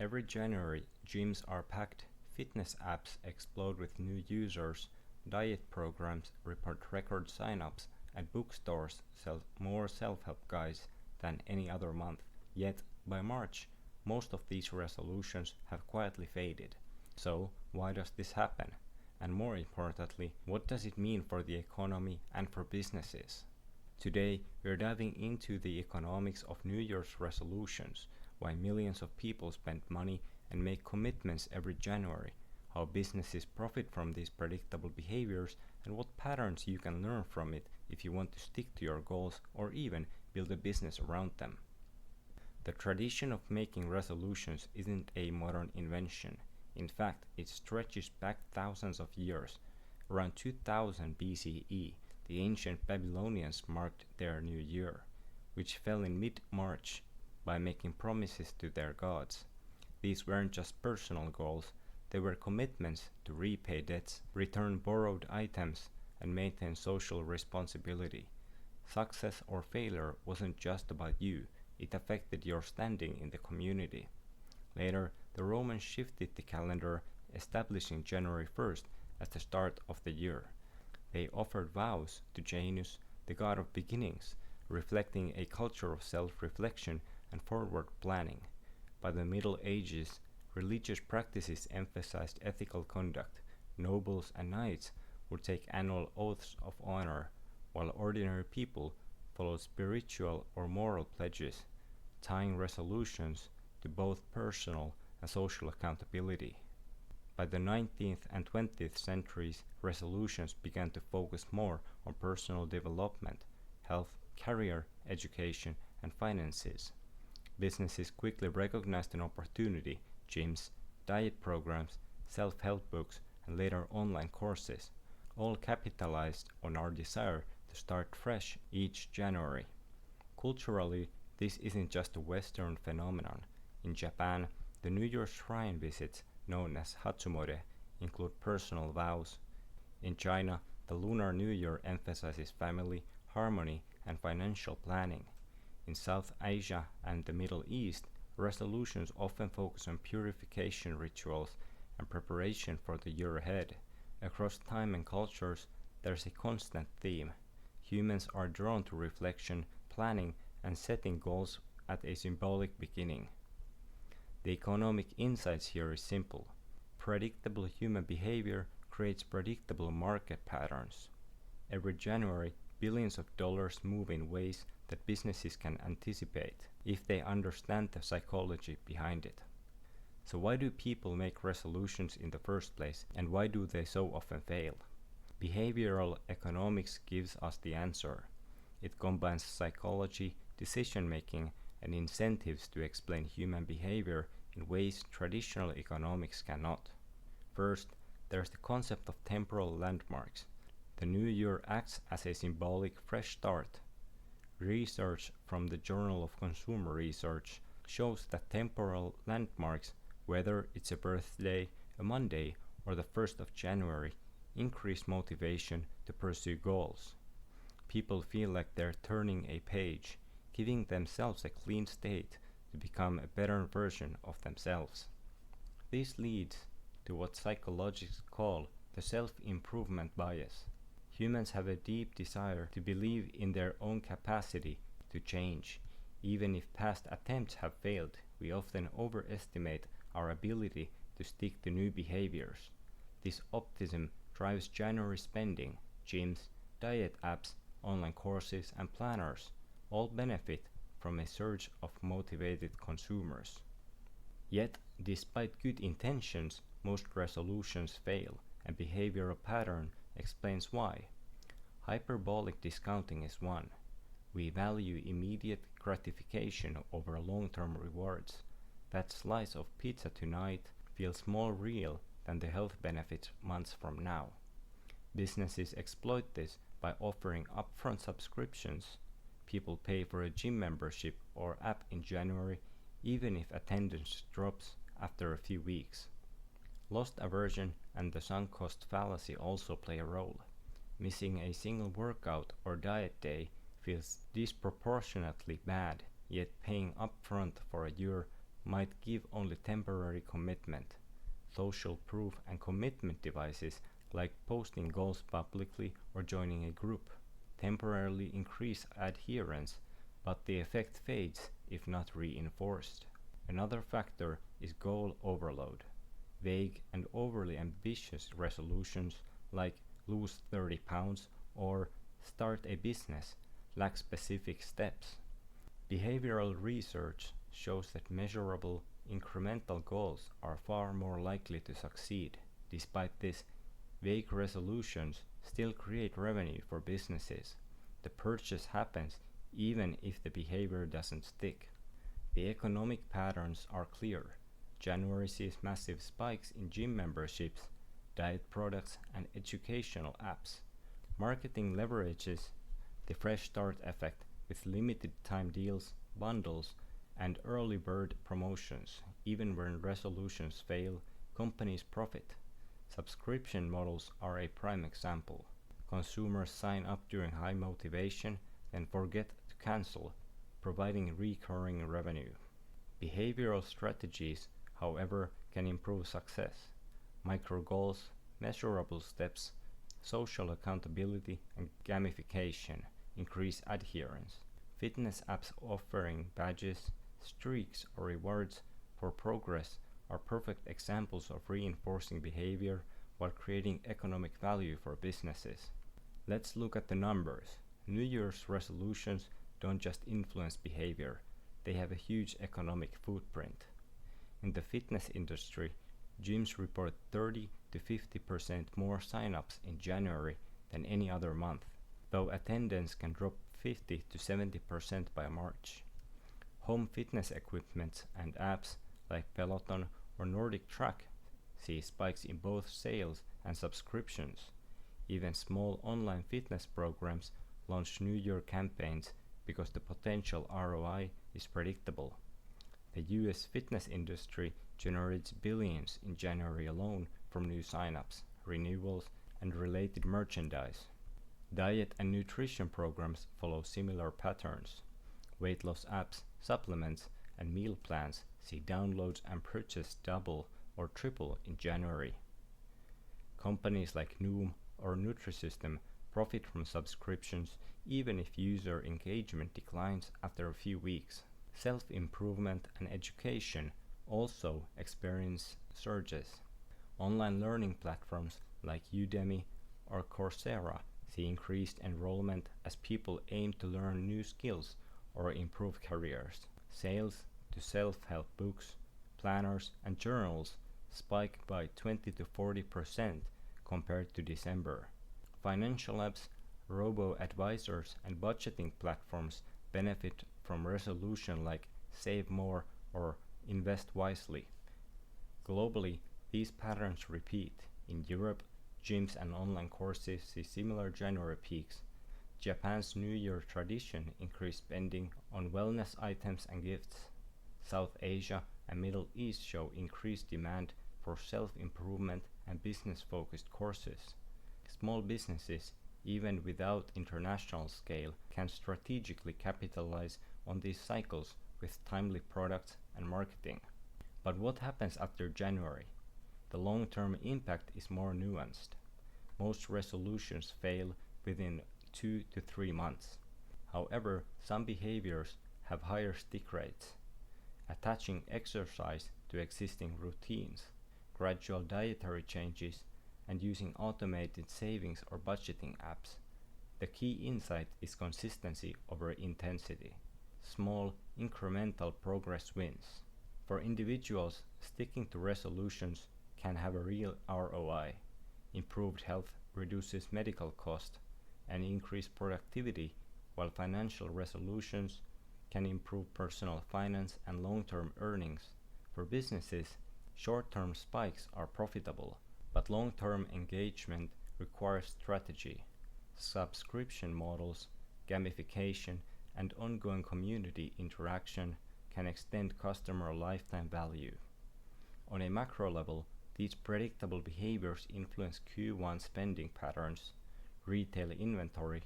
Every January, gyms are packed, fitness apps explode with new users, diet programs report record signups, and bookstores sell more self-help guides than any other month. Yet, by March, most of these resolutions have quietly faded. So, why does this happen? And more importantly, what does it mean for the economy and for businesses? Today, we're diving into the economics of New Year's resolutions, why millions of people spend money and make commitments every January, how businesses profit from these predictable behaviors, and what patterns you can learn from it if you want to stick to your goals or even build a business around them. The tradition of making resolutions isn't a modern invention. In fact, it stretches back thousands of years. Around 2000 BCE, the ancient Babylonians marked their new year, which fell in mid-March, by making promises to their gods. These weren't just personal goals, they were commitments to repay debts, return borrowed items, and maintain social responsibility. Success or failure wasn't just about you, it affected your standing in the community. Later, the Romans shifted the calendar, establishing January 1st as the start of the year. They offered vows to Janus, the god of beginnings, reflecting a culture of self-reflection and forward planning. By the Middle Ages, religious practices emphasized ethical conduct. Nobles and knights would take annual oaths of honor, while ordinary people followed spiritual or moral pledges, tying resolutions to both personal and social accountability. By the 19th and 20th centuries, resolutions began to focus more on personal development, health, career, education, and finances. Businesses quickly recognized an opportunity: gyms, diet programs, self-help books, and later online courses, all capitalized on our desire to start fresh each January. Culturally, this isn't just a Western phenomenon. In Japan, the New Year's shrine visits, known as Hatsumode, include personal vows. In China, the Lunar New Year emphasizes family, harmony, and financial planning. In South Asia and the Middle East, resolutions often focus on purification rituals and preparation for the year ahead. Across time and cultures, there's a constant theme. Humans are drawn to reflection, planning, and setting goals at a symbolic beginning. The economic insights here is simple. Predictable human behavior creates predictable market patterns. Every January, billions of dollars move in ways that businesses can anticipate if they understand the psychology behind it. So why do people make resolutions in the first place, and why do they so often fail? Behavioral economics gives us the answer. It combines psychology, decision-making, and incentives to explain human behavior in ways traditional economics cannot. First, there's the concept of temporal landmarks. The new year acts as a symbolic fresh start. Research from the Journal of Consumer Research shows that temporal landmarks, whether it's a birthday, a Monday, or the 1st of January, increase motivation to pursue goals. People feel like they're turning a page, giving themselves a clean slate to become a better version of themselves. This leads to what psychologists call the self-improvement bias. Humans have a deep desire to believe in their own capacity to change. Even if past attempts have failed, we often overestimate our ability to stick to new behaviors. This optimism drives January spending. Gyms, diet apps, online courses, and planners all benefit from a surge of motivated consumers. Yet, despite good intentions, most resolutions fail, and behavioral pattern explains why. Hyperbolic discounting is one. We value immediate gratification over long-term rewards. That slice of pizza tonight feels more real than the health benefits months from now. Businesses exploit this by offering upfront subscriptions. People pay for a gym membership or app in January, even if attendance drops after a few weeks. Lost aversion and the sunk cost fallacy also play a role. Missing a single workout or diet day feels disproportionately bad, yet paying upfront for a year might give only temporary commitment. Social proof and commitment devices like posting goals publicly or joining a group temporarily increase adherence, but the effect fades if not reinforced. Another factor is goal overload. Vague and overly ambitious resolutions like lose 30 pounds or start a business lack specific steps. Behavioral research shows that measurable, incremental goals are far more likely to succeed. Despite this, vague resolutions still create revenue for businesses. The purchase happens even if the behavior doesn't stick. The economic patterns are clear. January sees massive spikes in gym memberships, diet products, and educational apps. Marketing leverages the fresh start effect with limited time deals, bundles, and early bird promotions. Even when resolutions fail, companies profit. Subscription models are a prime example. Consumers sign up during high motivation, then forget to cancel, providing recurring revenue. Behavioral strategies, however, can improve success. Micro goals, measurable steps, social accountability, and gamification increase adherence. Fitness apps offering badges, streaks, or rewards for progress are perfect examples of reinforcing behavior while creating economic value for businesses. Let's look at the numbers. New Year's resolutions don't just influence behavior, they have a huge economic footprint. In the fitness industry, gyms report 30 to 50% more sign-ups in January than any other month, though attendance can drop 50 to 70% by March. Home fitness equipment and apps like Peloton or Nordic Track see spikes in both sales and subscriptions. Even small online fitness programs launch New Year campaigns because the potential ROI is predictable. The US fitness industry generates billions in January alone from new signups, renewals, and related merchandise. Diet and nutrition programs follow similar patterns. Weight loss apps, supplements, and meal plans see downloads and purchase double or triple in January. Companies like Noom or Nutrisystem profit from subscriptions even if user engagement declines after a few weeks. Self-improvement and education also experience surges. Online learning platforms like Udemy or Coursera see increased enrollment as people aim to learn new skills or improve careers. Sales to self-help books, planners, and journals spike by 20 to 40% compared to December. Financial apps, robo-advisors, and budgeting platforms benefit from resolution like save more or invest wisely. Globally, these patterns repeat. In Europe, gyms and online courses see similar January peaks. Japan's New Year tradition increased spending on wellness items and gifts. South Asia and Middle East show increased demand for self-improvement and business-focused courses. Small businesses, even without international scale, can strategically capitalize on these cycles with timely products and marketing. But what happens after January? The long-term impact is more nuanced. Most resolutions fail within 2 to 3 months. However, some behaviors have higher stick rates. Attaching exercise to existing routines, gradual dietary changes, and using automated savings or budgeting apps. The key insight is consistency over intensity. Small, incremental progress wins. For individuals, sticking to resolutions can have a real ROI. Improved health reduces medical cost and increased productivity, while financial resolutions can improve personal finance and long-term earnings. For businesses, short-term spikes are profitable, but long-term engagement requires strategy. Subscription models, gamification, and ongoing community interaction can extend customer lifetime value. On a macro level, these predictable behaviors influence Q1 spending patterns, retail inventory,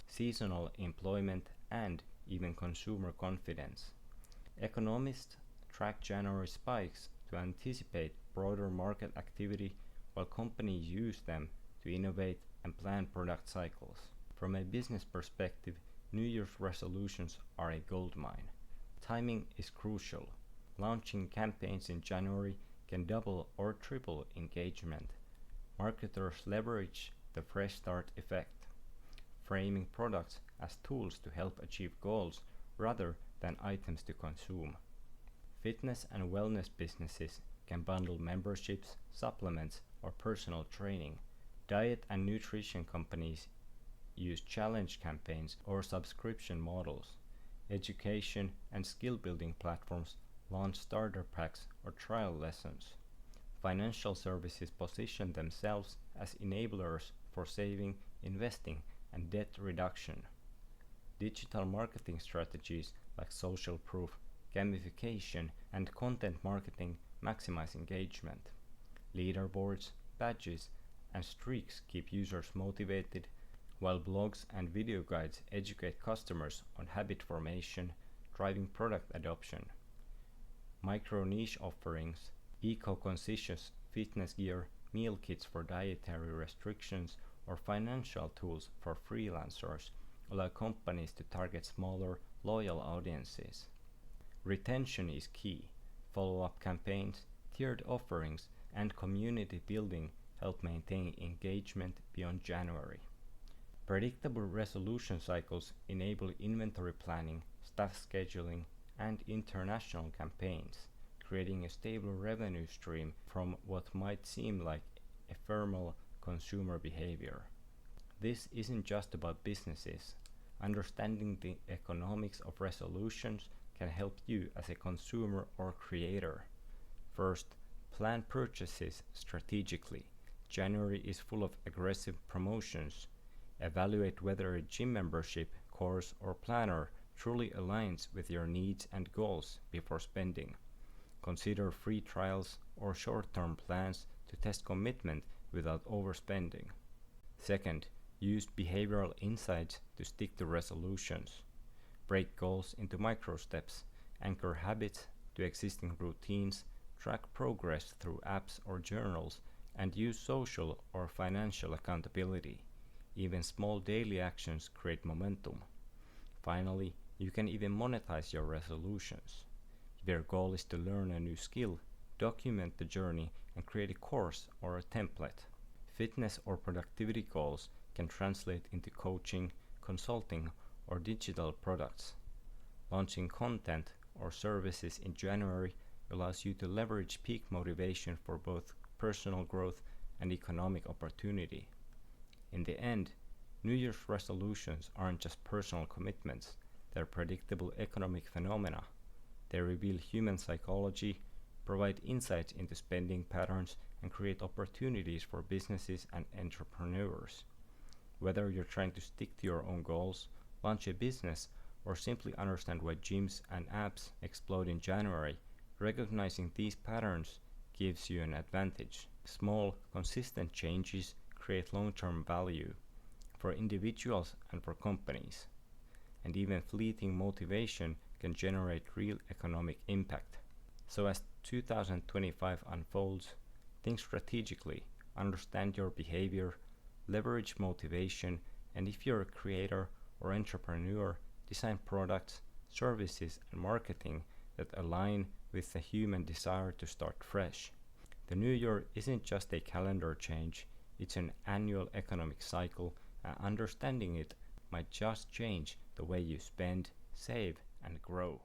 seasonal employment, and even consumer confidence. Economists track January spikes to anticipate broader market activity, while companies use them to innovate and plan product cycles. From a business perspective, New Year's resolutions are a goldmine. Timing is crucial. Launching campaigns in January can double or triple engagement. Marketers leverage the fresh start effect, framing products as tools to help achieve goals rather than items to consume. Fitness and wellness businesses can bundle memberships, supplements, or personal training. Diet and nutrition companies use challenge campaigns or subscription models. Education and skill building platforms launch starter packs or trial lessons. Financial services position themselves as enablers for saving, investing, and debt reduction. Digital marketing strategies like social proof, gamification, and content marketing maximize engagement. Leaderboards, badges, and streaks keep users motivated, while blogs and video guides educate customers on habit formation, driving product adoption. Micro-niche offerings, eco-conscious fitness gear, meal kits for dietary restrictions, or financial tools for freelancers allow companies to target smaller, loyal audiences. Retention is key. Follow-up campaigns, tiered offerings, and community building help maintain engagement beyond January. Predictable resolution cycles enable inventory planning, staff scheduling, and international campaigns, creating a stable revenue stream from what might seem like ephemeral consumer behavior. This isn't just about businesses. Understanding the economics of resolutions can help you as a consumer or creator. First, plan purchases strategically. January is full of aggressive promotions. Evaluate whether a gym membership, course, or planner truly aligns with your needs and goals before spending. Consider free trials or short-term plans to test commitment without overspending. Second, use behavioral insights to stick to resolutions. Break goals into micro steps, anchor habits to existing routines, track progress through apps or journals, and use social or financial accountability. Even small daily actions create momentum. Finally, you can even monetize your resolutions. If your goal is to learn a new skill, document the journey and create a course or a template. Fitness or productivity goals can translate into coaching, consulting, or digital products. Launching content or services in January allows you to leverage peak motivation for both personal growth and economic opportunity. In the end, New Year's resolutions aren't just personal commitments, they're predictable economic phenomena. They reveal human psychology, provide insights into spending patterns, and create opportunities for businesses and entrepreneurs. Whether you're trying to stick to your own goals, launch a business, or simply understand why gyms and apps explode in January, recognizing these patterns gives you an advantage. Small, consistent changes create long-term value for individuals and for companies. And even fleeting motivation can generate real economic impact. So as 2025 unfolds, think strategically, understand your behavior, leverage motivation, and if you're a creator or entrepreneur, design products, services, and marketing that align with the human desire to start fresh. The new year isn't just a calendar change, it's an annual economic cycle, and understanding it might just change the way you spend, save, and grow.